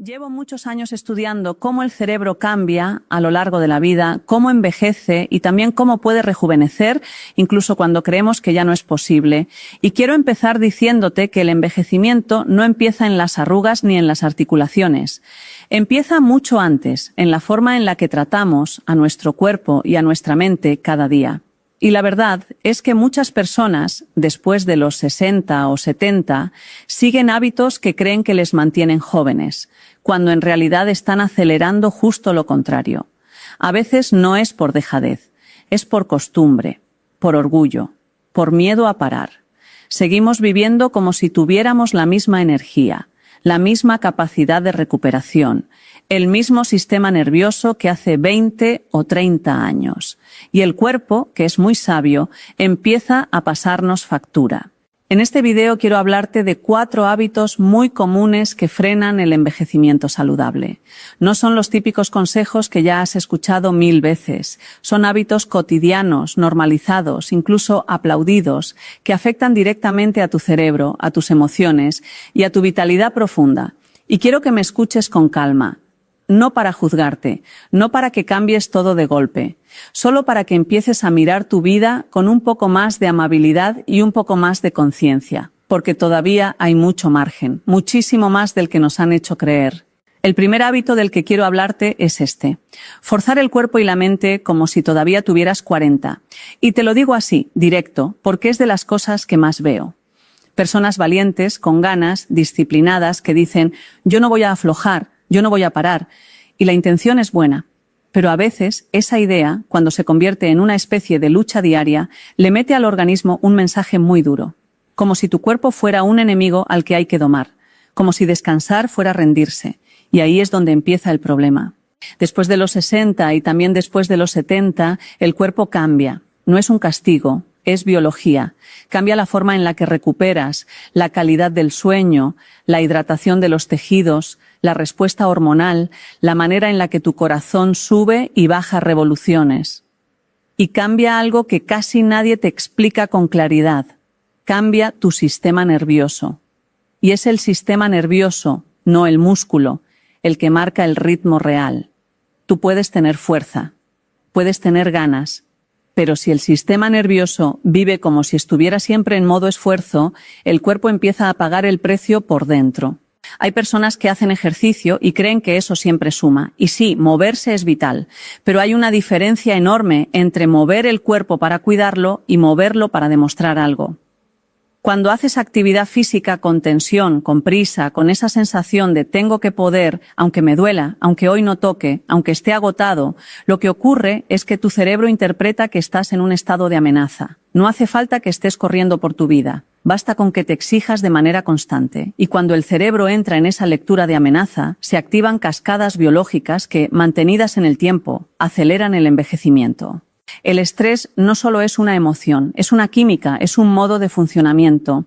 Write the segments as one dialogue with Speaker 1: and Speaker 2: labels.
Speaker 1: Llevo muchos años estudiando cómo el cerebro cambia a lo largo de la vida, cómo envejece y también cómo puede rejuvenecer, incluso cuando creemos que ya no es posible. Y quiero empezar diciéndote que el envejecimiento no empieza en las arrugas ni en las articulaciones. Empieza mucho antes, en la forma en la que tratamos a nuestro cuerpo y a nuestra mente cada día. Y la verdad es que muchas personas, después de los 60 o 70, siguen hábitos que creen que les mantienen jóvenes, cuando en realidad están acelerando justo lo contrario. A veces no es por dejadez, es por costumbre, por orgullo, por miedo a parar. Seguimos viviendo como si tuviéramos la misma energía, la misma capacidad de recuperación, el mismo sistema nervioso que hace 20 o 30 años. Y el cuerpo, que es muy sabio, empieza a pasarnos factura. En este video quiero hablarte de 4 hábitos muy comunes que frenan el envejecimiento saludable. No son los típicos consejos que ya has escuchado 1000 veces. Son hábitos cotidianos, normalizados, incluso aplaudidos, que afectan directamente a tu cerebro, a tus emociones y a tu vitalidad profunda. Y quiero que me escuches con calma. No para juzgarte, no para que cambies todo de golpe, solo para que empieces a mirar tu vida con un poco más de amabilidad y un poco más de conciencia, porque todavía hay mucho margen, muchísimo más del que nos han hecho creer. El primer hábito del que quiero hablarte es este: forzar el cuerpo y la mente como si todavía tuvieras 40. Y te lo digo así, directo, porque es de las cosas que más veo. Personas valientes, con ganas, disciplinadas, que dicen: yo no voy a aflojar, yo no voy a parar, y la intención es buena, pero a veces esa idea, cuando se convierte en una especie de lucha diaria, le mete al organismo un mensaje muy duro, como si tu cuerpo fuera un enemigo al que hay que domar, como si descansar fuera rendirse, y ahí es donde empieza el problema. Después de los 60 y también después de los 70, el cuerpo cambia, no es un castigo, es biología. Cambia la forma en la que recuperas, la calidad del sueño, la hidratación de los tejidos, la respuesta hormonal, la manera en la que tu corazón sube y baja revoluciones. Y cambia algo que casi nadie te explica con claridad. Cambia tu sistema nervioso. Y es el sistema nervioso, no el músculo, el que marca el ritmo real. Tú puedes tener fuerza, puedes tener ganas, pero si el sistema nervioso vive como si estuviera siempre en modo esfuerzo, el cuerpo empieza a pagar el precio por dentro. Hay personas que hacen ejercicio y creen que eso siempre suma. Y sí, moverse es vital, pero hay una diferencia enorme entre mover el cuerpo para cuidarlo y moverlo para demostrar algo. Cuando haces actividad física con tensión, con prisa, con esa sensación de tengo que poder, aunque me duela, aunque hoy no toque, aunque esté agotado, lo que ocurre es que tu cerebro interpreta que estás en un estado de amenaza. No hace falta que estés corriendo por tu vida. Basta con que te exijas de manera constante. Y cuando el cerebro entra en esa lectura de amenaza, se activan cascadas biológicas que, mantenidas en el tiempo, aceleran el envejecimiento. El estrés no solo es una emoción, es una química, es un modo de funcionamiento.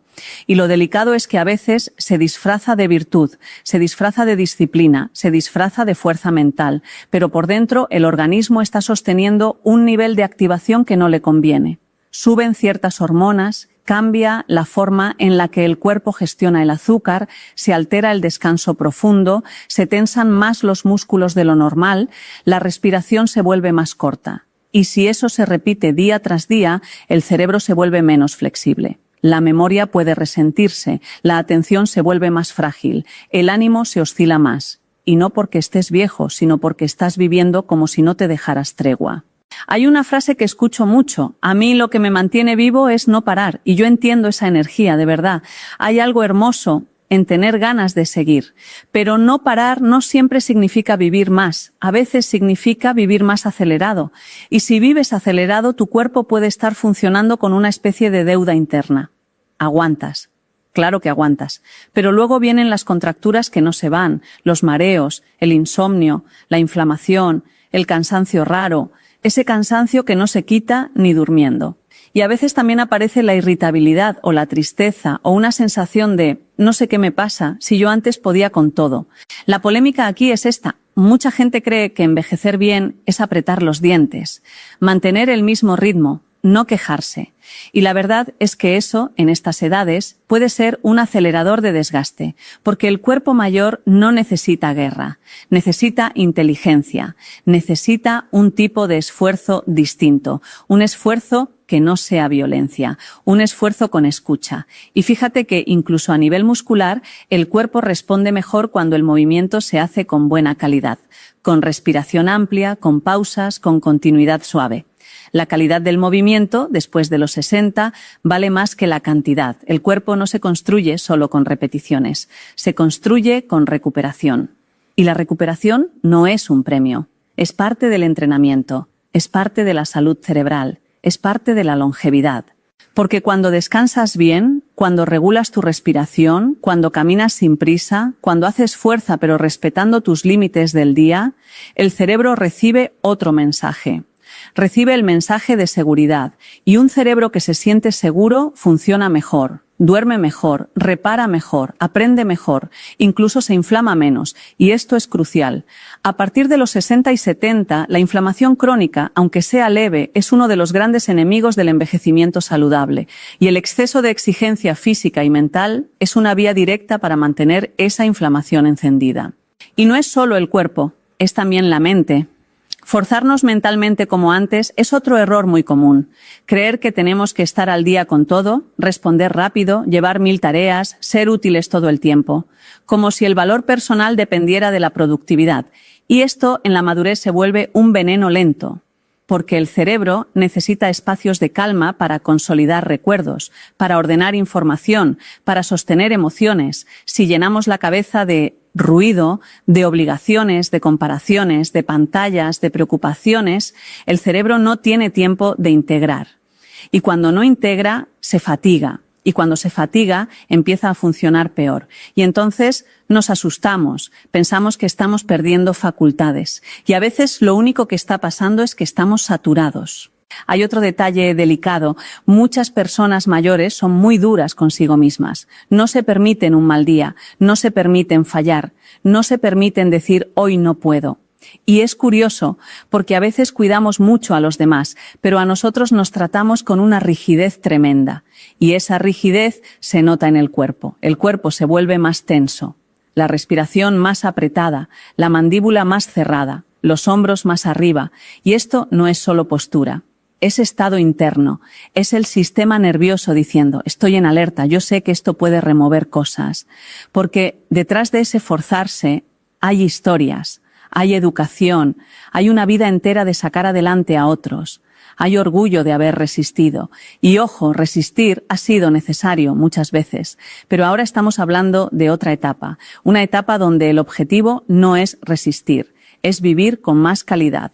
Speaker 1: Y lo delicado es que a veces se disfraza de virtud, se disfraza de disciplina, se disfraza de fuerza mental, pero por dentro el organismo está sosteniendo un nivel de activación que no le conviene. Suben ciertas hormonas, cambia la forma en la que el cuerpo gestiona el azúcar, se altera el descanso profundo, se tensan más los músculos de lo normal, la respiración se vuelve más corta. Y si eso se repite día tras día, el cerebro se vuelve menos flexible. La memoria puede resentirse, la atención se vuelve más frágil, el ánimo se oscila más. Y no porque estés viejo, sino porque estás viviendo como si no te dejaras tregua. Hay una frase que escucho mucho: a mí lo que me mantiene vivo es no parar, y yo entiendo esa energía, de verdad. Hay algo hermoso en tener ganas de seguir, pero no parar no siempre significa vivir más, a veces significa vivir más acelerado, y si vives acelerado tu cuerpo puede estar funcionando con una especie de deuda interna. Aguantas, claro que aguantas, pero luego vienen las contracturas que no se van, los mareos, el insomnio, la inflamación, el cansancio raro, ese cansancio que no se quita ni durmiendo. Y a veces también aparece la irritabilidad o la tristeza o una sensación de no sé qué me pasa si yo antes podía con todo. La polémica aquí es esta: Mucha gente cree que envejecer bien es apretar los dientes, mantener el mismo ritmo, no quejarse. Y la verdad es que eso, en estas edades, puede ser un acelerador de desgaste, porque el cuerpo mayor no necesita guerra, necesita inteligencia, necesita un tipo de esfuerzo distinto, un esfuerzo que no sea violencia, un esfuerzo con escucha. Y fíjate que incluso a nivel muscular, el cuerpo responde mejor cuando el movimiento se hace con buena calidad, con respiración amplia, con pausas, con continuidad suave. La calidad del movimiento, después de los 60, vale más que la cantidad. El cuerpo no se construye solo con repeticiones, se construye con recuperación. Y la recuperación no es un premio, es parte del entrenamiento, es parte de la salud cerebral, es parte de la longevidad. Porque cuando descansas bien, cuando regulas tu respiración, cuando caminas sin prisa, cuando haces fuerza pero respetando tus límites del día, el cerebro recibe otro mensaje. Recibe el mensaje de seguridad, y un cerebro que se siente seguro funciona mejor, duerme mejor, repara mejor, aprende mejor, incluso se inflama menos, y esto es crucial. A partir de los 60 y 70, la inflamación crónica, aunque sea leve, es uno de los grandes enemigos del envejecimiento saludable, y el exceso de exigencia física y mental es una vía directa para mantener esa inflamación encendida. Y no es solo el cuerpo, es también la mente. Forzarnos mentalmente como antes es otro error muy común. Creer que tenemos que estar al día con todo, responder rápido, llevar 1000 tareas, ser útiles todo el tiempo, como si el valor personal dependiera de la productividad. Y esto en la madurez se vuelve un veneno lento, porque el cerebro necesita espacios de calma para consolidar recuerdos, para ordenar información, para sostener emociones. Si llenamos la cabeza de ruido, de obligaciones, de comparaciones, de pantallas, de preocupaciones, el cerebro no tiene tiempo de integrar. Y cuando no integra, se fatiga. Y cuando se fatiga, empieza a funcionar peor. Y entonces nos asustamos, pensamos que estamos perdiendo facultades. Y a veces lo único que está pasando es que estamos saturados. Hay otro detalle delicado. Muchas personas mayores son muy duras consigo mismas. No se permiten un mal día, no se permiten fallar, no se permiten decir hoy no puedo. Y es curioso, porque a veces cuidamos mucho a los demás, pero a nosotros nos tratamos con una rigidez tremenda. Y esa rigidez se nota en el cuerpo se vuelve más tenso, la respiración más apretada, la mandíbula más cerrada, los hombros más arriba. Y esto no es solo postura. Es estado interno, es el sistema nervioso diciendo, estoy en alerta, yo sé que esto puede remover cosas. Porque detrás de ese forzarse hay historias, hay educación, hay una vida entera de sacar adelante a otros, hay orgullo de haber resistido. Y ojo, resistir ha sido necesario muchas veces, pero ahora estamos hablando de otra etapa, una etapa donde el objetivo no es resistir, es vivir con más calidad.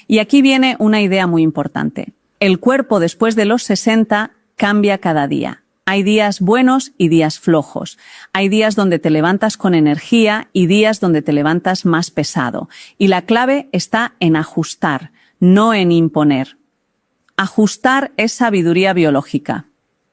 Speaker 1: Y aquí viene una idea muy importante. El cuerpo después de los 60 cambia cada día. Hay días buenos y días flojos. Hay días donde te levantas con energía y días donde te levantas más pesado. Y la clave está en ajustar, no en imponer. Ajustar es sabiduría biológica.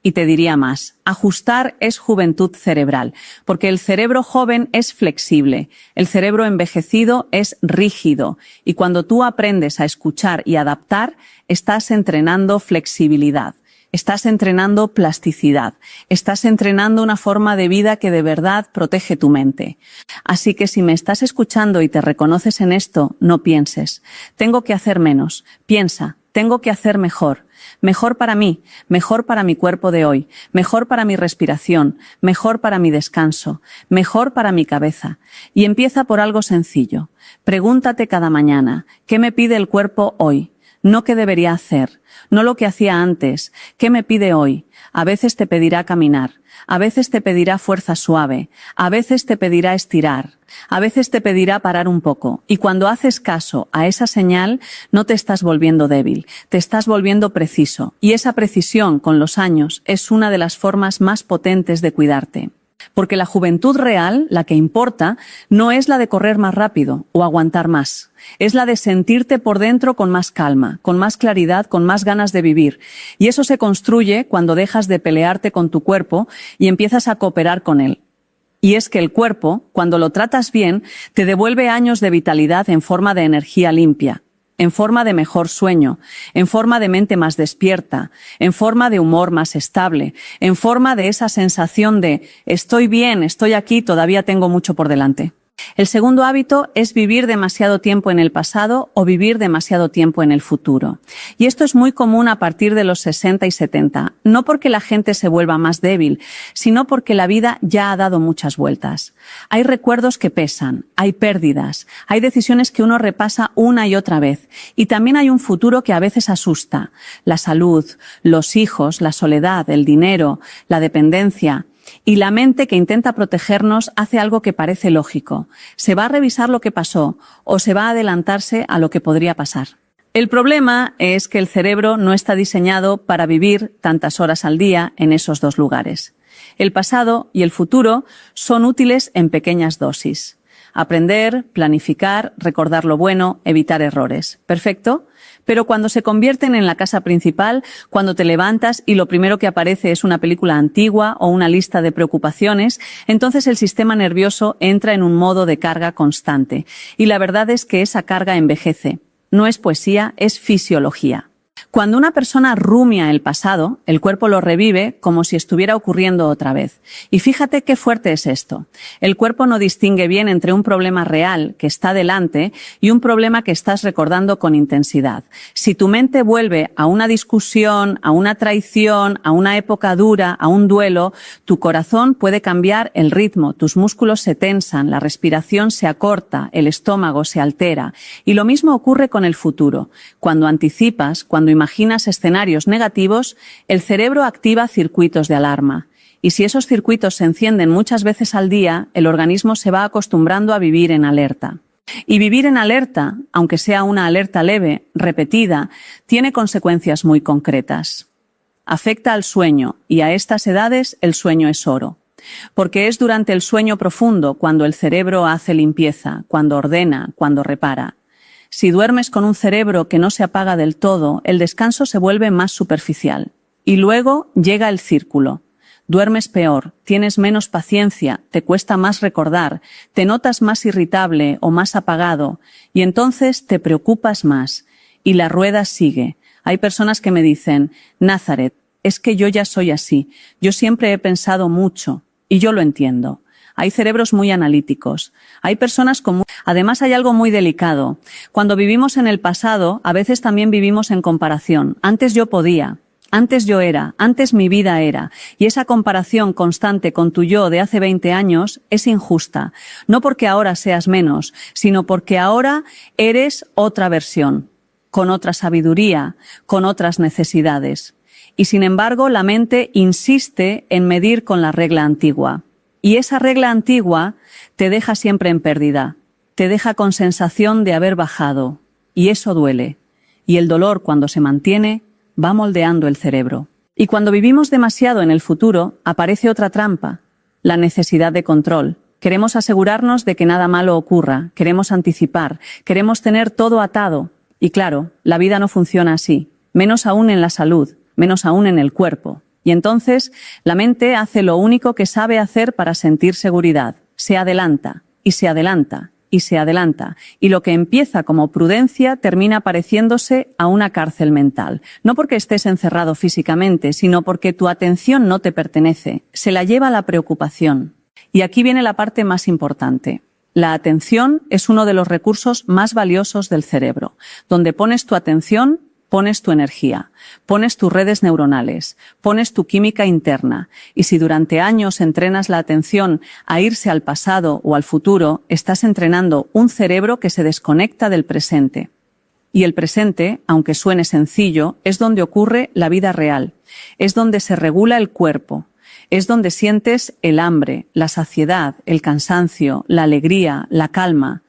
Speaker 1: Y te diría más, ajustar es juventud cerebral, porque el cerebro joven es flexible, el cerebro envejecido es rígido, y cuando tú aprendes a escuchar y adaptar, estás entrenando flexibilidad, estás entrenando plasticidad, estás entrenando una forma de vida que de verdad protege tu mente. Así que si me estás escuchando y te reconoces en esto, no pienses, tengo que hacer menos, piensa, tengo que hacer mejor. Mejor para mí, mejor para mi cuerpo de hoy, mejor para mi respiración, mejor para mi descanso, mejor para mi cabeza. Y empieza por algo sencillo. Pregúntate cada mañana, ¿qué me pide el cuerpo hoy? No qué debería hacer, no lo que hacía antes, ¿qué me pide hoy? A veces te pedirá caminar, a veces te pedirá fuerza suave, a veces te pedirá estirar, a veces te pedirá parar un poco. Y cuando haces caso a esa señal, no te estás volviendo débil, te estás volviendo preciso. Y esa precisión con los años es una de las formas más potentes de cuidarte. Porque la juventud real, la que importa, no es la de correr más rápido o aguantar más. Es la de sentirte por dentro con más calma, con más claridad, con más ganas de vivir. Y eso se construye cuando dejas de pelearte con tu cuerpo y empiezas a cooperar con él. Y es que el cuerpo, cuando lo tratas bien, te devuelve años de vitalidad en forma de energía limpia. en forma de mejor sueño, en forma de mente más despierta, en forma de humor más estable, en forma de esa sensación de estoy bien, estoy aquí, todavía tengo mucho por delante. El segundo hábito es vivir demasiado tiempo en el pasado o vivir demasiado tiempo en el futuro. Y esto es muy común a partir de los 60 y 70, no porque la gente se vuelva más débil, sino porque la vida ya ha dado muchas vueltas. Hay recuerdos que pesan, hay pérdidas, hay decisiones que uno repasa una y otra vez, y también hay un futuro que a veces asusta: la salud, los hijos, la soledad, el dinero, la dependencia. Y la mente, que intenta protegernos, hace algo que parece lógico. Se va a revisar lo que pasó o se va a adelantarse a lo que podría pasar. El problema es que el cerebro no está diseñado para vivir tantas horas al día en esos dos lugares. El pasado y el futuro son útiles en pequeñas dosis. Aprender, planificar, recordar lo bueno, evitar errores. ¿Perfecto? Pero cuando se convierten en la casa principal, cuando te levantas y lo primero que aparece es una película antigua o una lista de preocupaciones, entonces el sistema nervioso entra en un modo de carga constante. Y la verdad es que esa carga envejece. No es poesía, es fisiología. Cuando una persona rumia el pasado, el cuerpo lo revive como si estuviera ocurriendo otra vez. Y fíjate qué fuerte es esto. El cuerpo no distingue bien entre un problema real que está delante y un problema que estás recordando con intensidad. Si tu mente vuelve a una discusión, a una traición, a una época dura, a un duelo, tu corazón puede cambiar el ritmo, tus músculos se tensan, la respiración se acorta, el estómago se altera. Y lo mismo ocurre con el futuro. Cuando anticipas, cuando imaginas escenarios negativos, el cerebro activa circuitos de alarma. Y si esos circuitos se encienden muchas veces al día, el organismo se va acostumbrando a vivir en alerta. Y vivir en alerta, aunque sea una alerta leve, repetida, tiene consecuencias muy concretas. Afecta al sueño, y a estas edades el sueño es oro. Porque es durante el sueño profundo cuando el cerebro hace limpieza, cuando ordena, cuando repara. Si duermes con un cerebro que no se apaga del todo, el descanso se vuelve más superficial. Y luego llega el círculo. Duermes peor, tienes menos paciencia, te cuesta más recordar, te notas más irritable o más apagado, y entonces te preocupas más. Y la rueda sigue. Hay personas que me dicen: Nazaret, es que yo ya soy así, yo siempre he pensado mucho, y yo lo entiendo. Hay cerebros muy analíticos. Hay personas con... Además, hay algo muy delicado. Cuando vivimos en el pasado, a veces también vivimos en comparación. Antes yo podía, antes yo era, antes mi vida era. Y esa comparación constante con tu yo de hace 20 años es injusta. No porque ahora seas menos, sino porque ahora eres otra versión, con otra sabiduría, con otras necesidades. Y sin embargo, la mente insiste en medir con la regla antigua. Y esa regla antigua te deja siempre en pérdida, te deja con sensación de haber bajado, y eso duele. Y el dolor, cuando se mantiene, va moldeando el cerebro. Y cuando vivimos demasiado en el futuro, aparece otra trampa: la necesidad de control. Queremos asegurarnos de que nada malo ocurra, queremos anticipar, queremos tener todo atado. Y claro, la vida no funciona así, menos aún en la salud, menos aún en el cuerpo. Y entonces la mente hace lo único que sabe hacer para sentir seguridad: se adelanta, y se adelanta, y se adelanta. Y lo que empieza como prudencia termina pareciéndose a una cárcel mental. No porque estés encerrado físicamente, sino porque tu atención no te pertenece, se la lleva la preocupación. Y aquí viene la parte más importante. La atención es uno de los recursos más valiosos del cerebro. Donde pones tu atención, pones tu energía, pones tus redes neuronales, pones tu química interna. Y si durante años entrenas la atención a irse al pasado o al futuro, estás entrenando un cerebro que se desconecta del presente. Y el presente, aunque suene sencillo, es donde ocurre la vida real, es donde se regula el cuerpo, es donde sientes el hambre, la saciedad, el cansancio, la alegría, la calma.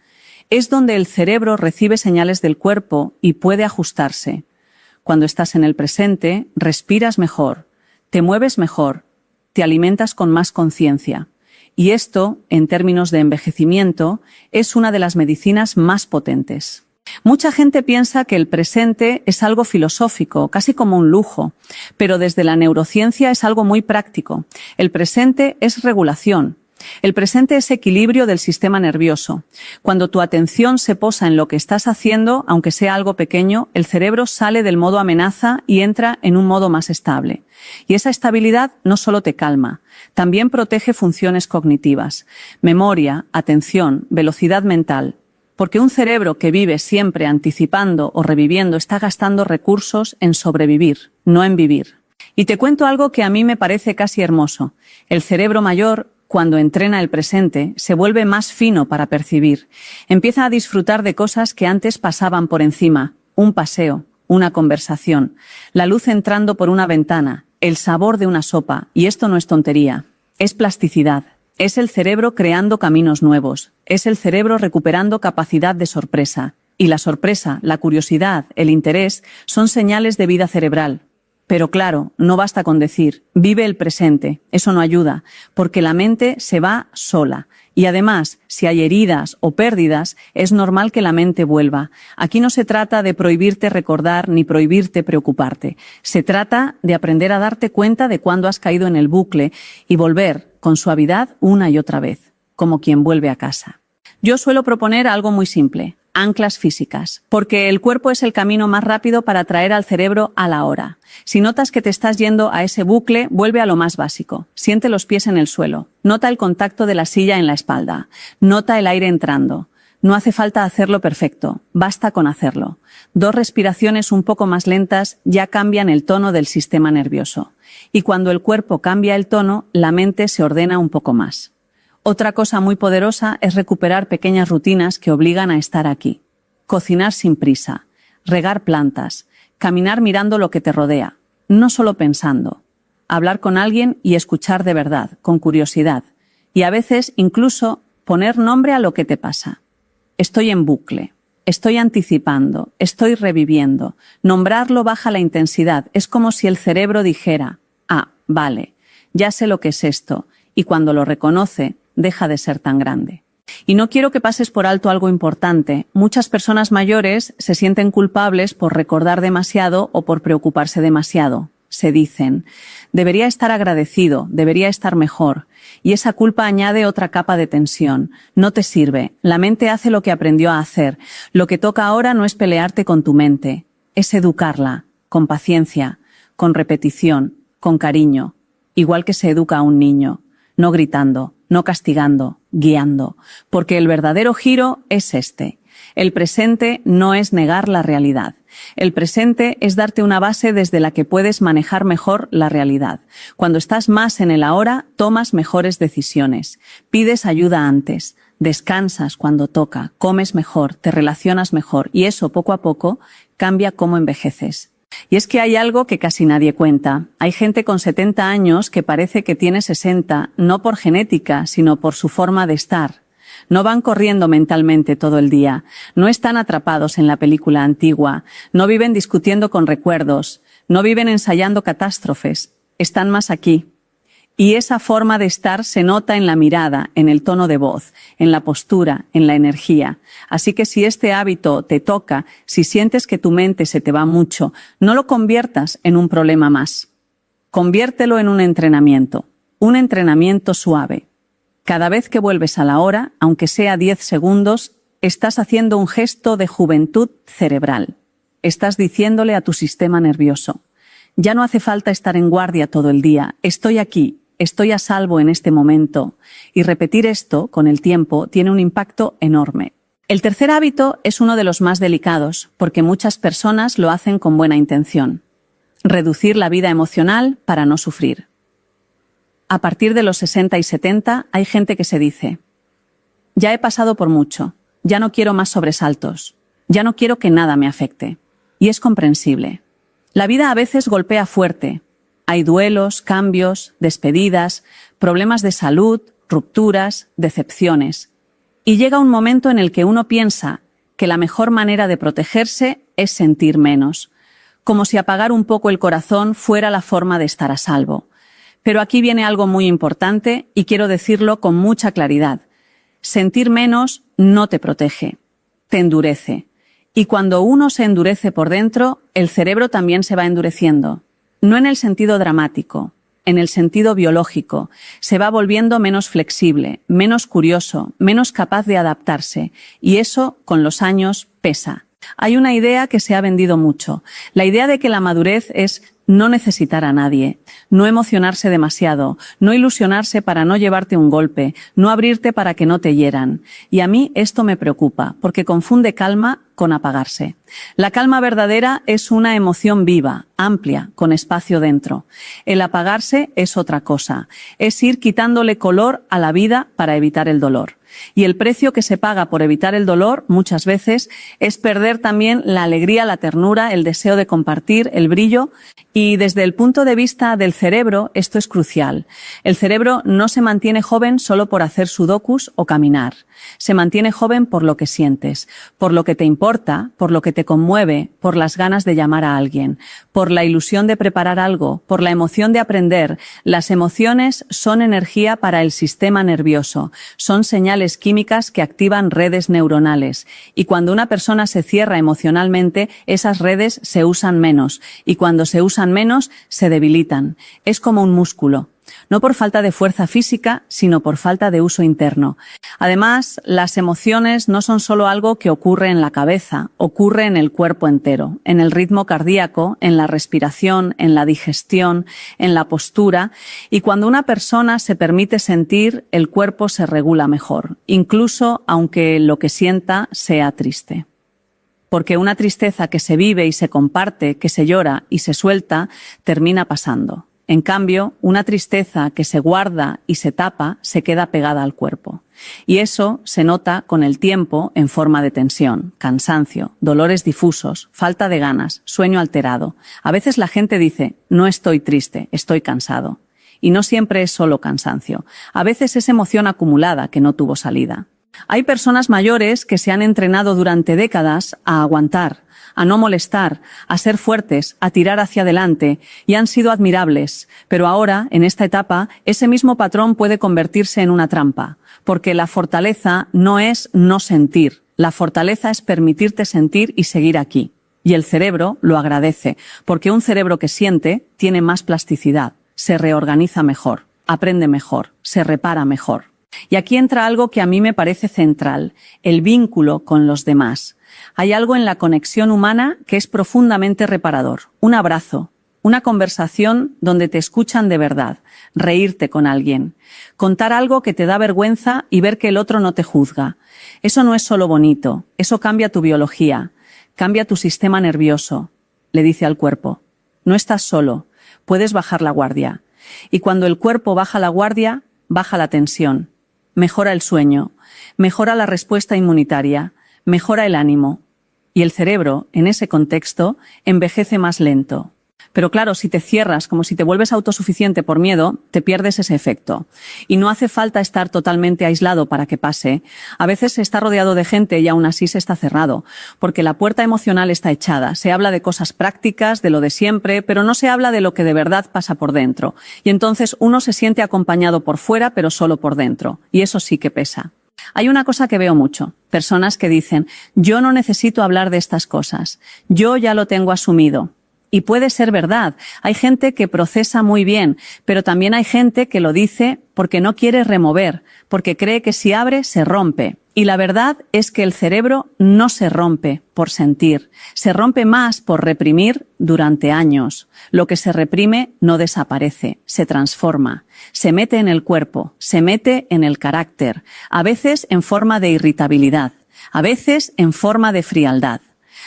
Speaker 1: Es donde el cerebro recibe señales del cuerpo y puede ajustarse. Cuando estás en el presente, respiras mejor, te mueves mejor, te alimentas con más conciencia. Y esto, en términos de envejecimiento, es una de las medicinas más potentes. Mucha gente piensa que el presente es algo filosófico, casi como un lujo, pero desde la neurociencia es algo muy práctico. El presente es regulación. El presente es equilibrio del sistema nervioso. Cuando tu atención se posa en lo que estás haciendo, aunque sea algo pequeño, el cerebro sale del modo amenaza y entra en un modo más estable. Y esa estabilidad no solo te calma, también protege funciones cognitivas, memoria, atención, velocidad mental. Porque un cerebro que vive siempre anticipando o reviviendo está gastando recursos en sobrevivir, no en vivir. Y te cuento algo que a mí me parece casi hermoso. El cerebro mayor, cuando entrena el presente, se vuelve más fino para percibir. Empieza a disfrutar de cosas que antes pasaban por encima. Un paseo, una conversación, la luz entrando por una ventana, el sabor de una sopa. Y esto no es tontería, es plasticidad. Es el cerebro creando caminos nuevos. Es el cerebro recuperando capacidad de sorpresa. Y la sorpresa, la curiosidad, el interés son señales de vida cerebral. Pero claro, no basta con decir, vive el presente. Eso no ayuda, porque la mente se va sola. Y además, si hay heridas o pérdidas, es normal que la mente vuelva. Aquí no se trata de prohibirte recordar ni prohibirte preocuparte. Se trata de aprender a darte cuenta de cuándo has caído en el bucle y volver con suavidad una y otra vez, como quien vuelve a casa. Yo suelo proponer algo muy simple, anclas físicas, porque el cuerpo es el camino más rápido para traer al cerebro a la hora. Si notas que te estás yendo a ese bucle, vuelve a lo más básico. Siente los pies en el suelo, nota el contacto de la silla en la espalda, nota el aire entrando. No hace falta hacerlo perfecto, basta con hacerlo. 2 respiraciones un poco más lentas ya cambian el tono del sistema nervioso. Y cuando el cuerpo cambia el tono, la mente se ordena un poco más. Otra cosa muy poderosa es recuperar pequeñas rutinas que obligan a estar aquí. Cocinar sin prisa, regar plantas, caminar mirando lo que te rodea, no solo pensando. Hablar con alguien y escuchar de verdad, con curiosidad. Y a veces incluso poner nombre a lo que te pasa. Estoy en bucle, estoy anticipando, estoy reviviendo. Nombrarlo baja la intensidad. Es como si el cerebro dijera, ah, vale, ya sé lo que es esto. Y cuando lo reconoce, deja de ser tan grande. Y no quiero que pases por alto algo importante. Muchas personas mayores se sienten culpables por recordar demasiado o por preocuparse demasiado. Se dicen, debería estar agradecido, debería estar mejor. Y esa culpa añade otra capa de tensión. No te sirve. La mente hace lo que aprendió a hacer. Lo que toca ahora no es pelearte con tu mente, es educarla, con paciencia, con repetición, con cariño, igual que se educa a un niño, no gritando, no castigando, guiando, porque el verdadero giro es este. El presente no es negar la realidad. El presente es darte una base desde la que puedes manejar mejor la realidad. Cuando estás más en el ahora, tomas mejores decisiones. Pides ayuda antes. Descansas cuando toca. Comes mejor. Te relacionas mejor. Y eso, poco a poco, cambia cómo envejeces. Y es que hay algo que casi nadie cuenta. Hay gente con 70 años que parece que tiene 60, no por genética, sino por su forma de estar. No van corriendo mentalmente todo el día, no están atrapados en la película antigua, no viven discutiendo con recuerdos, no viven ensayando catástrofes, están más aquí. Y esa forma de estar se nota en la mirada, en el tono de voz, en la postura, en la energía. Así que si este hábito te toca, si sientes que tu mente se te va mucho, no lo conviertas en un problema más. Conviértelo en un entrenamiento suave. Cada vez que vuelves a la hora, aunque sea 10 segundos, estás haciendo un gesto de juventud cerebral. Estás diciéndole a tu sistema nervioso, ya no hace falta estar en guardia todo el día, estoy aquí, estoy a salvo en este momento. Y repetir esto, con el tiempo, tiene un impacto enorme. El tercer hábito es uno de los más delicados, porque muchas personas lo hacen con buena intención. Reducir la vida emocional para no sufrir. A partir de los 60 y 70 hay gente que se dice, ya he pasado por mucho, ya no quiero más sobresaltos, ya no quiero que nada me afecte. Y es comprensible. La vida a veces golpea fuerte. Hay duelos, cambios, despedidas, problemas de salud, rupturas, decepciones. Y llega un momento en el que uno piensa que la mejor manera de protegerse es sentir menos, como si apagar un poco el corazón fuera la forma de estar a salvo. Pero aquí viene algo muy importante y quiero decirlo con mucha claridad. Sentir menos no te protege, te endurece. Y cuando uno se endurece por dentro, el cerebro también se va endureciendo. No en el sentido dramático, en el sentido biológico, se va volviendo menos flexible, menos curioso, menos capaz de adaptarse, y eso, con los años, pesa. Hay una idea que se ha vendido mucho, la idea de que la madurez es no necesitar a nadie, no emocionarse demasiado, no ilusionarse para no llevarte un golpe, no abrirte para que no te hieran. Y a mí esto me preocupa, porque confunde calma con apagarse. La calma verdadera es una emoción viva, amplia, con espacio dentro. El apagarse es otra cosa, es ir quitándole color a la vida para evitar el dolor. Y el precio que se paga por evitar el dolor, muchas veces, es perder también la alegría, la ternura, el deseo de compartir, el brillo. Y desde el punto de vista del cerebro, esto es crucial. El cerebro no se mantiene joven solo por hacer sudokus o caminar. Se mantiene joven por lo que sientes, por lo que te importa, por lo que te conmueve, por las ganas de llamar a alguien, por la ilusión de preparar algo, por la emoción de aprender. Las emociones son energía para el sistema nervioso, son señales químicas que activan redes neuronales. Y cuando una persona se cierra emocionalmente, esas redes se usan menos, y cuando se usan menos, se debilitan. Es como un músculo. No por falta de fuerza física, sino por falta de uso interno. Además, las emociones no son solo algo que ocurre en la cabeza, ocurre en el cuerpo entero, en el ritmo cardíaco, en la respiración, en la digestión, en la postura, y cuando una persona se permite sentir, el cuerpo se regula mejor, incluso aunque lo que sienta sea triste. Porque una tristeza que se vive y se comparte, que se llora y se suelta, termina pasando. En cambio, una tristeza que se guarda y se tapa se queda pegada al cuerpo. Y eso se nota con el tiempo en forma de tensión, cansancio, dolores difusos, falta de ganas, sueño alterado. A veces la gente dice, no estoy triste, estoy cansado. Y no siempre es solo cansancio. A veces es emoción acumulada que no tuvo salida. Hay personas mayores que se han entrenado durante décadas a aguantar, a no molestar, a ser fuertes, a tirar hacia adelante, y han sido admirables. Pero ahora, en esta etapa, ese mismo patrón puede convertirse en una trampa, porque la fortaleza no es no sentir, la fortaleza es permitirte sentir y seguir aquí. Y el cerebro lo agradece, porque un cerebro que siente tiene más plasticidad, se reorganiza mejor, aprende mejor, se repara mejor. Y aquí entra algo que a mí me parece central, el vínculo con los demás. Hay algo en la conexión humana que es profundamente reparador. Un abrazo, una conversación donde te escuchan de verdad, reírte con alguien, contar algo que te da vergüenza y ver que el otro no te juzga. Eso no es solo bonito, eso cambia tu biología, cambia tu sistema nervioso. Le dice al cuerpo, no estás solo, puedes bajar la guardia. Y cuando el cuerpo baja la guardia, baja la tensión, mejora el sueño, mejora la respuesta inmunitaria, mejora el ánimo. Y el cerebro, en ese contexto, envejece más lento. Pero claro, si te cierras, como si te vuelves autosuficiente por miedo, te pierdes ese efecto. Y no hace falta estar totalmente aislado para que pase. A veces se está rodeado de gente y aún así se está cerrado, porque la puerta emocional está echada. Se habla de cosas prácticas, de lo de siempre, pero no se habla de lo que de verdad pasa por dentro. Y entonces uno se siente acompañado por fuera, pero solo por dentro. Y eso sí que pesa. Hay una cosa que veo mucho, personas que dicen, yo no necesito hablar de estas cosas, yo ya lo tengo asumido. Y puede ser verdad, hay gente que procesa muy bien, pero también hay gente que lo dice porque no quiere remover, porque cree que si abre se rompe. Y la verdad es que el cerebro no se rompe por sentir, se rompe más por reprimir durante años. Lo que se reprime no desaparece, se transforma, se mete en el cuerpo, se mete en el carácter, a veces en forma de irritabilidad, a veces en forma de frialdad,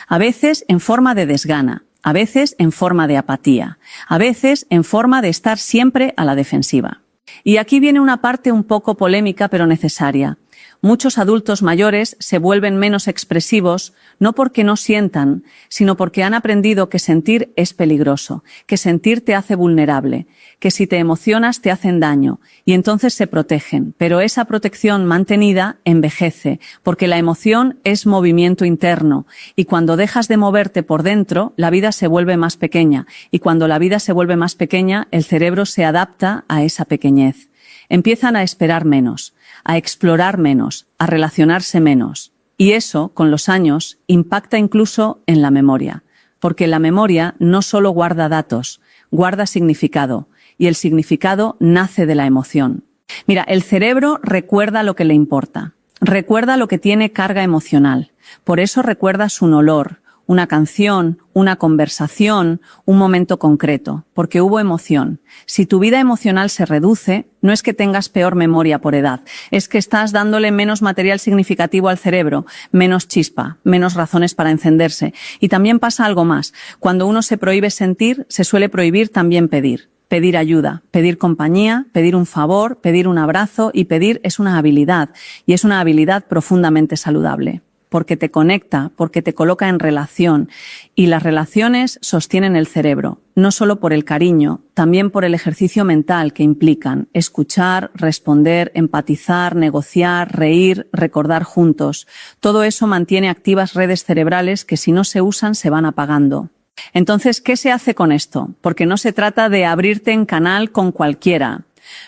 Speaker 1: a veces en forma de desgana, a veces en forma de apatía, a veces en forma de estar siempre a la defensiva. Y aquí viene una parte un poco polémica pero necesaria. Muchos adultos mayores se vuelven menos expresivos no porque no sientan, sino porque han aprendido que sentir es peligroso, que sentir te hace vulnerable, que si te emocionas te hacen daño, y entonces se protegen. Pero esa protección mantenida envejece, porque la emoción es movimiento interno, y cuando dejas de moverte por dentro, la vida se vuelve más pequeña, y cuando la vida se vuelve más pequeña, el cerebro se adapta a esa pequeñez. Empiezan a esperar menos, a explorar menos, a relacionarse menos. Y eso, con los años, impacta incluso en la memoria, porque la memoria no solo guarda datos, guarda significado, y el significado nace de la emoción. Mira, el cerebro recuerda lo que le importa, recuerda lo que tiene carga emocional, por eso recuerdas un olor, una canción, una conversación, un momento concreto, porque hubo emoción. Si tu vida emocional se reduce, no es que tengas peor memoria por edad, es que estás dándole menos material significativo al cerebro, menos chispa, menos razones para encenderse. Y también pasa algo más. Cuando uno se prohíbe sentir, se suele prohibir también pedir. Pedir ayuda, pedir compañía, pedir un favor, pedir un abrazo, y pedir es una habilidad, y es una habilidad profundamente saludable. Porque te conecta, porque te coloca en relación, y las relaciones sostienen el cerebro, no solo por el cariño, también por el ejercicio mental que implican escuchar, responder, empatizar, negociar, reír, recordar juntos. Todo eso mantiene activas redes cerebrales que si no se usan se van apagando. Entonces, ¿qué se hace con esto? Porque no se trata de abrirte en canal con cualquiera.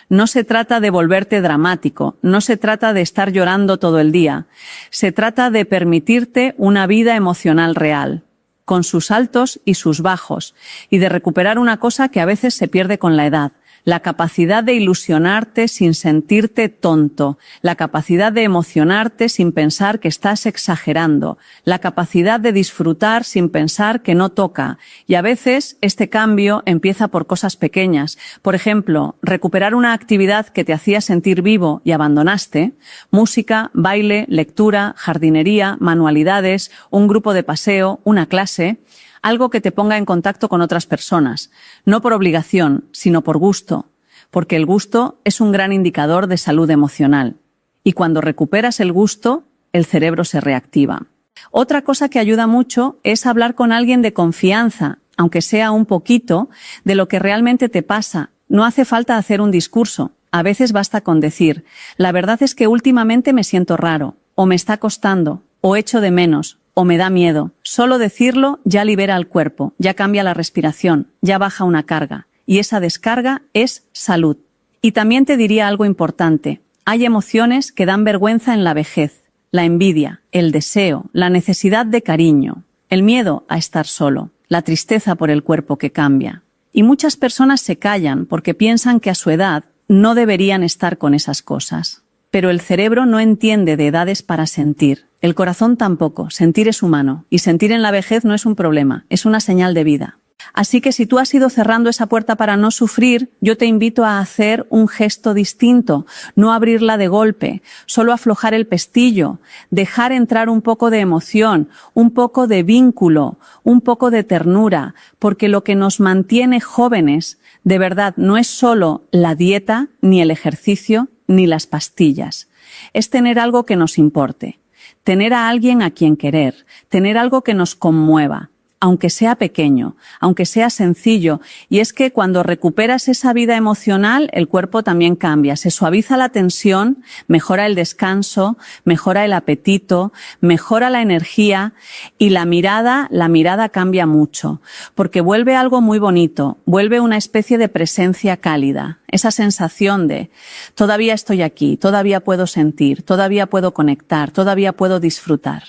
Speaker 1: No se trata de volverte dramático, no se trata de estar llorando todo el día. Se trata de permitirte una vida emocional real, con sus altos y sus bajos, y de recuperar una cosa que a veces se pierde con la edad. La capacidad de ilusionarte sin sentirte tonto, la capacidad de emocionarte sin pensar que estás exagerando, la capacidad de disfrutar sin pensar que no toca. Y a veces este cambio empieza por cosas pequeñas. Por ejemplo, recuperar una actividad que te hacía sentir vivo y abandonaste, música, baile, lectura, jardinería, manualidades, un grupo de paseo, una clase. Algo que te ponga en contacto con otras personas, no por obligación, sino por gusto, porque el gusto es un gran indicador de salud emocional. Y cuando recuperas el gusto, el cerebro se reactiva. Otra cosa que ayuda mucho es hablar con alguien de confianza, aunque sea un poquito, de lo que realmente te pasa. No hace falta hacer un discurso. A veces basta con decir, la verdad es que últimamente me siento raro, o me está costando, o echo de menos, o me da miedo. Solo decirlo ya libera al cuerpo, ya cambia la respiración, ya baja una carga. Y esa descarga es salud. Y también te diría algo importante. Hay emociones que dan vergüenza en la vejez. La envidia, el deseo, la necesidad de cariño, el miedo a estar solo, la tristeza por el cuerpo que cambia. Y muchas personas se callan porque piensan que a su edad no deberían estar con esas cosas. Pero el cerebro no entiende de edades para sentir. El corazón tampoco. Sentir es humano. Y sentir en la vejez no es un problema, es una señal de vida. Así que si tú has ido cerrando esa puerta para no sufrir, yo te invito a hacer un gesto distinto, no abrirla de golpe, solo aflojar el pestillo, dejar entrar un poco de emoción, un poco de vínculo, un poco de ternura, porque lo que nos mantiene jóvenes, de verdad, no es solo la dieta, ni el ejercicio, ni las pastillas. Es tener algo que nos importe, tener a alguien a quien querer, tener algo que nos conmueva, aunque sea pequeño, aunque sea sencillo. Y es que cuando recuperas esa vida emocional, el cuerpo también cambia. Se suaviza la tensión, mejora el descanso, mejora el apetito, mejora la energía y la mirada cambia mucho, porque vuelve algo muy bonito, vuelve una especie de presencia cálida. Esa sensación de todavía estoy aquí, todavía puedo sentir, todavía puedo conectar, todavía puedo disfrutar.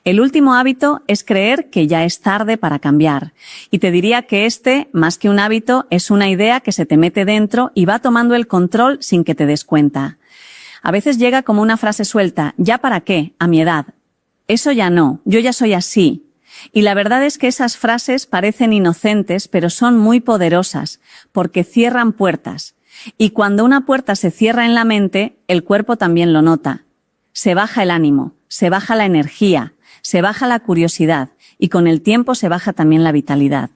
Speaker 1: El último hábito es creer que ya es tarde para cambiar. Y te diría que más que un hábito, es una idea que se te mete dentro y va tomando el control sin que te des cuenta. A veces llega como una frase suelta, ¿ya para qué? A mi edad. Eso ya no, yo ya soy así. Y la verdad es que esas frases parecen inocentes, pero son muy poderosas, porque cierran puertas. Y cuando una puerta se cierra en la mente, el cuerpo también lo nota. Se baja el ánimo, se baja la energía, se baja la curiosidad y con el tiempo se baja también la vitalidad.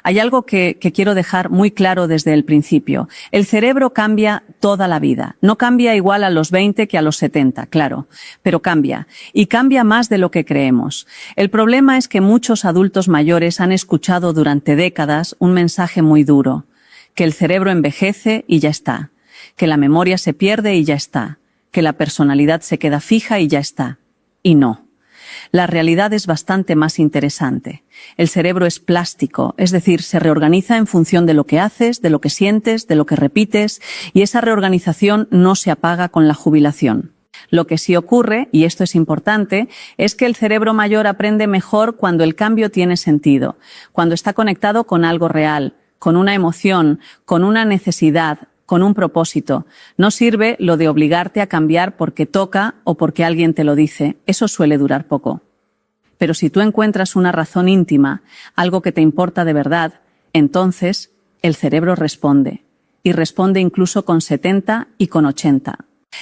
Speaker 1: Hay algo que quiero dejar muy claro desde el principio. El cerebro cambia toda la vida. No cambia igual a los 20 que a los 70, claro, pero cambia. Y cambia más de lo que creemos. El problema es que muchos adultos mayores han escuchado durante décadas un mensaje muy duro. Que el cerebro envejece y ya está. Que la memoria se pierde y ya está. Que la personalidad se queda fija y ya está. Y no. La realidad es bastante más interesante. El cerebro es plástico, es decir, se reorganiza en función de lo que haces, de lo que sientes, de lo que repites, y esa reorganización no se apaga con la jubilación. Lo que sí ocurre, y esto es importante, es que el cerebro mayor aprende mejor cuando el cambio tiene sentido, cuando está conectado con algo real, con una emoción, con una necesidad, con un propósito. No sirve lo de obligarte a cambiar porque toca o porque alguien te lo dice. Eso suele durar poco. Pero si tú encuentras una razón íntima, algo que te importa de verdad, entonces el cerebro responde. Y responde incluso con 70 y con 80.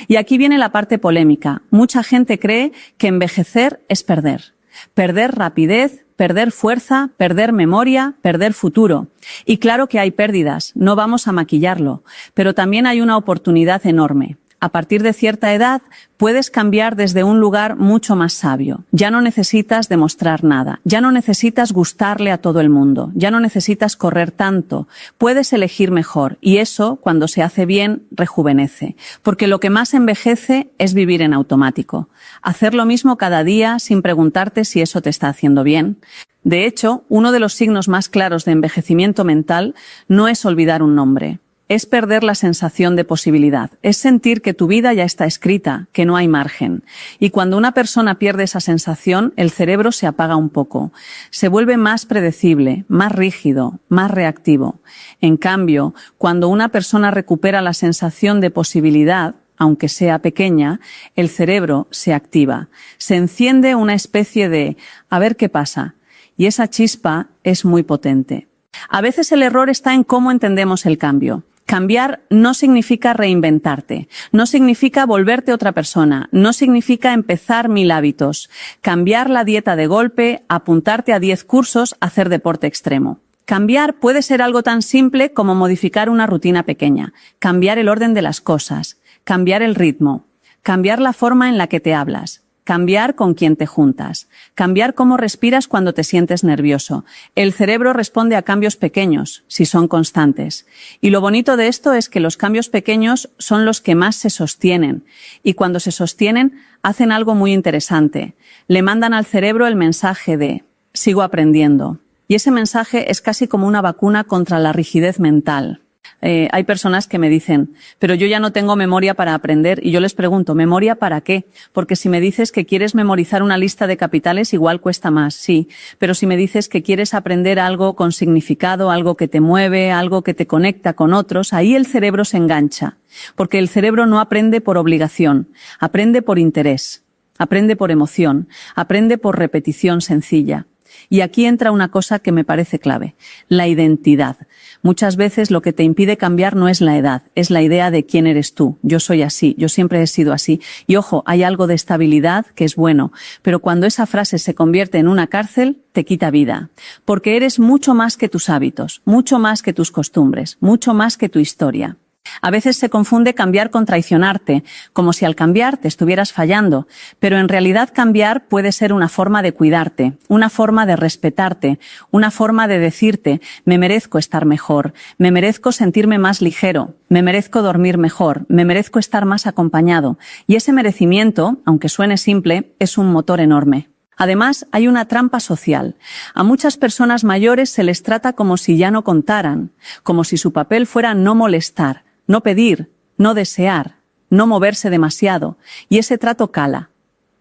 Speaker 1: Y aquí viene la parte polémica. Mucha gente cree que envejecer es perder. Perder rapidez, perder fuerza, perder memoria, perder futuro. Y claro que hay pérdidas, no vamos a maquillarlo, pero también hay una oportunidad enorme. A partir de cierta edad, puedes cambiar desde un lugar mucho más sabio. Ya no necesitas demostrar nada, ya no necesitas gustarle a todo el mundo, ya no necesitas correr tanto, puedes elegir mejor y eso, cuando se hace bien, rejuvenece. Porque lo que más envejece es vivir en automático. Hacer lo mismo cada día sin preguntarte si eso te está haciendo bien. De hecho, uno de los signos más claros de envejecimiento mental no es olvidar un nombre. Es perder la sensación de posibilidad, es sentir que tu vida ya está escrita, que no hay margen. Y cuando una persona pierde esa sensación, el cerebro se apaga un poco, se vuelve más predecible, más rígido, más reactivo. En cambio, cuando una persona recupera la sensación de posibilidad, aunque sea pequeña, el cerebro se activa, se enciende una especie de a ver qué pasa, y esa chispa es muy potente. A veces el error está en cómo entendemos el cambio. Cambiar no significa reinventarte, no significa volverte otra persona, no significa empezar 1000 hábitos, cambiar la dieta de golpe, apuntarte a 10 cursos, hacer deporte extremo. Cambiar puede ser algo tan simple como modificar una rutina pequeña, cambiar el orden de las cosas, cambiar el ritmo, cambiar la forma en la que te hablas, cambiar con quién te juntas, cambiar cómo respiras cuando te sientes nervioso. El cerebro responde a cambios pequeños, si son constantes. Y lo bonito de esto es que los cambios pequeños son los que más se sostienen. Y cuando se sostienen, hacen algo muy interesante. Le mandan al cerebro el mensaje de sigo aprendiendo. Y ese mensaje es casi como una vacuna contra la rigidez mental. Hay personas que me dicen, pero yo ya no tengo memoria para aprender, y yo les pregunto, ¿memoria para qué? Porque si me dices que quieres memorizar una lista de capitales, igual cuesta más, sí, pero si me dices que quieres aprender algo con significado, algo que te mueve, algo que te conecta con otros, ahí el cerebro se engancha, porque el cerebro no aprende por obligación, aprende por interés, aprende por emoción, aprende por repetición sencilla. Y aquí entra una cosa que me parece clave, la identidad. Muchas veces lo que te impide cambiar no es la edad, es la idea de quién eres tú. Yo soy así, yo siempre he sido así. Y ojo, hay algo de estabilidad que es bueno, pero cuando esa frase se convierte en una cárcel, te quita vida. Porque eres mucho más que tus hábitos, mucho más que tus costumbres, mucho más que tu historia. A veces se confunde cambiar con traicionarte, como si al cambiar te estuvieras fallando, pero en realidad cambiar puede ser una forma de cuidarte, una forma de respetarte, una forma de decirte, me merezco estar mejor, me merezco sentirme más ligero, me merezco dormir mejor, me merezco estar más acompañado. Y ese merecimiento, aunque suene simple, es un motor enorme. Además, hay una trampa social. A muchas personas mayores se les trata como si ya no contaran, como si su papel fuera no molestar, no pedir, no desear, no moverse demasiado, y ese trato cala.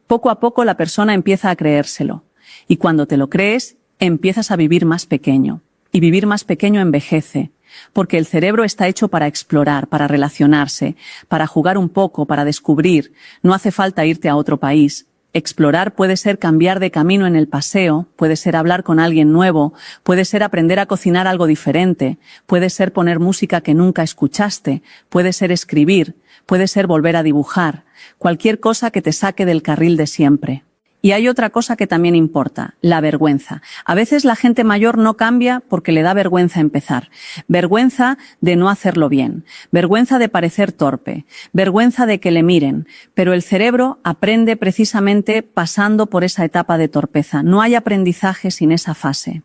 Speaker 1: Poco a poco la persona empieza a creérselo, y cuando te lo crees, empiezas a vivir más pequeño, y vivir más pequeño envejece, porque el cerebro está hecho para explorar, para relacionarse, para jugar un poco, para descubrir. No hace falta irte a otro país. Explorar puede ser cambiar de camino en el paseo, puede ser hablar con alguien nuevo, puede ser aprender a cocinar algo diferente, puede ser poner música que nunca escuchaste, puede ser escribir, puede ser volver a dibujar, cualquier cosa que te saque del carril de siempre. Y hay otra cosa que también importa, la vergüenza. A veces la gente mayor no cambia porque le da vergüenza empezar. Vergüenza de no hacerlo bien, vergüenza de parecer torpe, vergüenza de que le miren. Pero el cerebro aprende precisamente pasando por esa etapa de torpeza. No hay aprendizaje sin esa fase.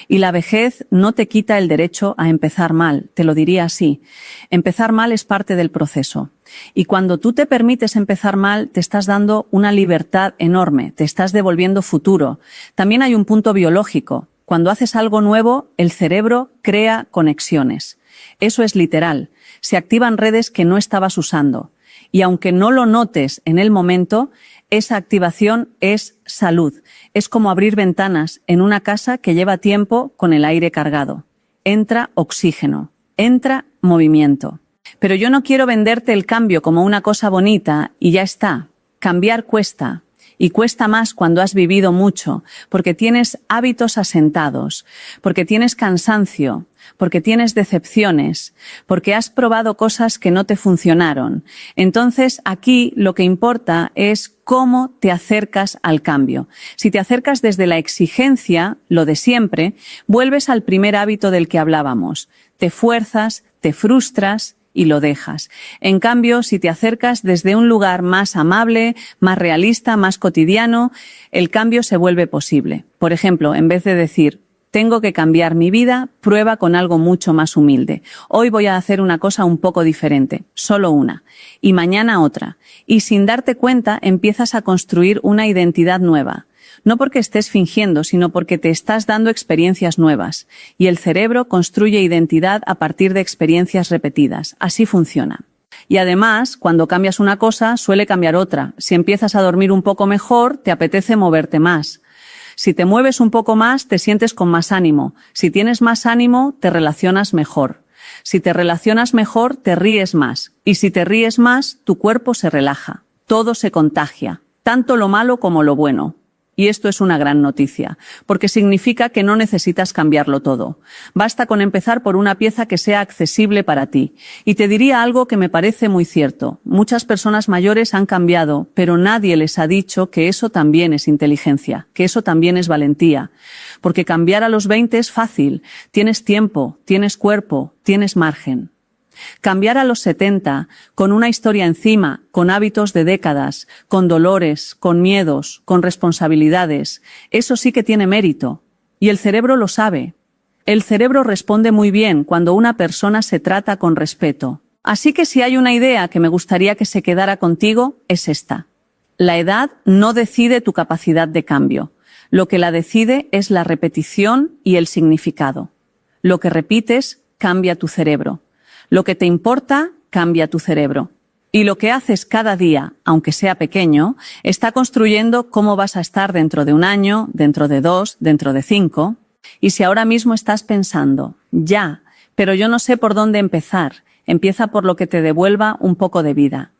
Speaker 1: Y la vejez no te quita el derecho a empezar mal, te lo diría así. Empezar mal es parte del proceso. Y cuando tú te permites empezar mal, te estás dando una libertad enorme, te estás devolviendo futuro. También hay un punto biológico. Cuando haces algo nuevo, el cerebro crea conexiones. Eso es literal. Se activan redes que no estabas usando. Y aunque no lo notes en el momento, esa activación es salud. Es como abrir ventanas en una casa que lleva tiempo con el aire cargado. entra oxígeno, entra movimiento. Pero yo no quiero venderte el cambio como una cosa bonita y ya está. Cambiar cuesta. Y cuesta más cuando has vivido mucho, porque tienes hábitos asentados, porque tienes cansancio, porque tienes decepciones, porque has probado cosas que no te funcionaron. Entonces, aquí lo que importa es cómo te acercas al cambio. Si te acercas desde la exigencia, lo de siempre, vuelves al primer hábito del que hablábamos. Te fuerzas, te frustras y lo dejas. En cambio, si te acercas desde un lugar más amable, más realista, más cotidiano, el cambio se vuelve posible. Por ejemplo, en vez de decir, tengo que cambiar mi vida, prueba con algo mucho más humilde. Hoy voy a hacer una cosa un poco diferente, solo una, y mañana otra. Y sin darte cuenta, empiezas a construir una identidad nueva. No porque estés fingiendo, sino porque te estás dando experiencias nuevas. Y el cerebro construye identidad a partir de experiencias repetidas. Así funciona. Y además, cuando cambias una cosa, suele cambiar otra. Si empiezas a dormir un poco mejor, te apetece moverte más. Si te mueves un poco más, te sientes con más ánimo. Si tienes más ánimo, te relacionas mejor. Si te relacionas mejor, te ríes más. Y si te ríes más, tu cuerpo se relaja. Todo se contagia, tanto lo malo como lo bueno. Y esto es una gran noticia, porque significa que no necesitas cambiarlo todo. Basta con empezar por una pieza que sea accesible para ti. Y te diría algo que me parece muy cierto. Muchas personas mayores han cambiado, pero nadie les ha dicho que eso también es inteligencia, que eso también es valentía. Porque cambiar a los 20 es fácil. Tienes tiempo, tienes cuerpo, tienes margen. Cambiar a los 70, con una historia encima, con hábitos de décadas, con dolores, con miedos, con responsabilidades, eso sí que tiene mérito. Y el cerebro lo sabe. El cerebro responde muy bien cuando una persona se trata con respeto. Así que si hay una idea que me gustaría que se quedara contigo, es esta. La edad no decide tu capacidad de cambio. Lo que la decide es la repetición y el significado. Lo que repites cambia tu cerebro. Lo que te importa, cambia tu cerebro. Y lo que haces cada día, aunque sea pequeño, está construyendo cómo vas a estar dentro de un año, dentro de 2, dentro de 5. Y si ahora mismo estás pensando, ya, pero yo no sé por dónde empezar, empieza por lo que te devuelva un poco de vida.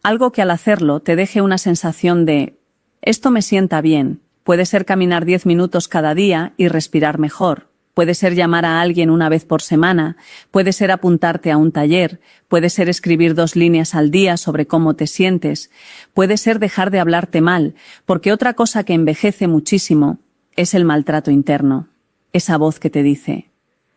Speaker 1: Algo que al hacerlo te deje una sensación de, esto me sienta bien. Puede ser caminar 10 minutos cada día y respirar mejor. Puede ser llamar a alguien una vez por semana, puede ser apuntarte a un taller, puede ser escribir 2 líneas al día sobre cómo te sientes, puede ser dejar de hablarte mal, porque otra cosa que envejece muchísimo es el maltrato interno. Esa voz que te dice,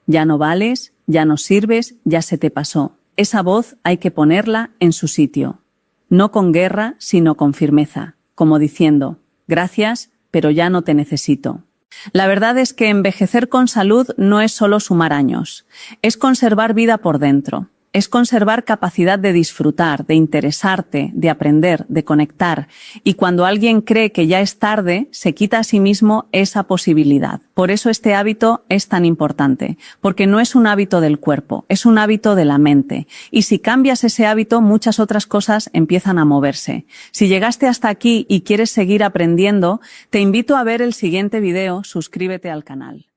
Speaker 1: ya no vales, ya no sirves, ya se te pasó. Esa voz hay que ponerla en su sitio. No con guerra, sino con firmeza, como diciendo, gracias, pero ya no te necesito. La verdad es que envejecer con salud no es solo sumar años, es conservar vida por dentro, es conservar capacidad de disfrutar, de interesarte, de aprender, de conectar. Y cuando alguien cree que ya es tarde, se quita a sí mismo esa posibilidad. Por eso este hábito es tan importante, porque no es un hábito del cuerpo, es un hábito de la mente. Y si cambias ese hábito, muchas otras cosas empiezan a moverse. Si llegaste hasta aquí y quieres seguir aprendiendo, te invito a ver el siguiente video, suscríbete al canal.